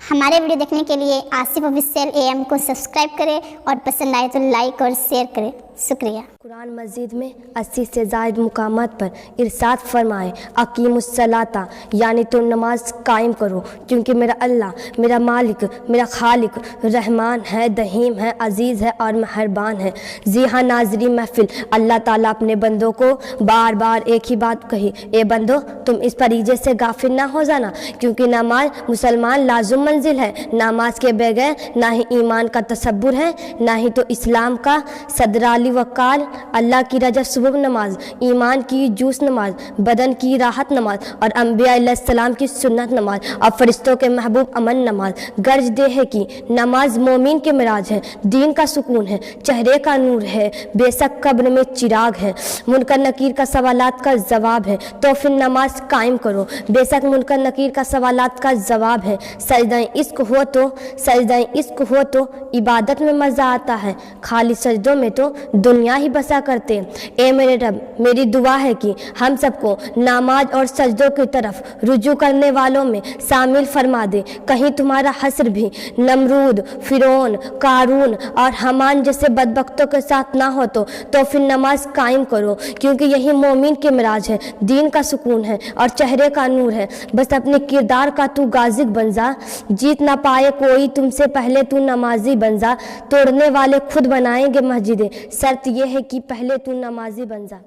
ہمارے ویڈیو دیکھنے کے لیے آصف آفیشیل AM کو سبسکرائب کریں اور پسند آئے تو لائک اور شیئر کریں. شکریہ. قرآن مجید میں 80 سے زائد مقامات پر ارشاد فرمائے اقیم الصلاۃ، یعنی تم نماز قائم کرو، کیونکہ میرا اللہ، میرا مالک، میرا خالق رحمان ہے، رحیم ہے، عزیز ہے اور مہربان ہے. جی ہاں ناظرین محفل، اللہ تعالیٰ اپنے بندوں کو بار بار ایک ہی بات کہی، اے بندو تم اس فریضے سے غافل نہ ہو جانا، کیونکہ نماز مسلمان لازم منزل ہے. نماز کے بغیر نہ ہی ایمان کا تصور ہے، نہ ہی تو اسلام کا صدر وقال. اللہ کی رجا صبح نماز، ایمان کی جوش نماز، بدن کی راحت نماز اور انبیاء علیہ السلام کی سنت نماز اور فرشتوں کے محبوب امن نماز. گرج دے ہے کہ نماز مومن کے معراج ہے، دین کا سکون ہے، چہرے کا نور ہے، بے شک قبر میں چراغ ہے، منکر نکیر کا سوالات کا جواب ہے، تو پھر نماز قائم کرو. بے شک منکر نکیر کا سوالات کا جواب ہے. سجدہ عشق ہو تو عبادت میں مزہ آتا ہے، خالی سجدوں میں تو دنیا ہی بسا کرتے. اے میرے رب، میری دعا ہے کہ ہم سب کو نماز اور سجدوں کی طرف رجوع کرنے والوں میں شامل فرما دے. کہیں تمہارا حشر بھی نمرود، فرعون، قارون اور حمان جیسے بدبختوں کے ساتھ نہ ہو تو پھر نماز قائم کرو، کیونکہ یہی مومن کے معراج ہے، دین کا سکون ہے اور چہرے کا نور ہے. بس اپنے کردار کا تو غازق بن جا، جیت نہ پائے کوئی تم سے پہلے تو نمازی بن جا. توڑنے والے خود بنائیں گے مسجدیں، شرط یہ ہے کہ پہلے تو نمازی بن جا.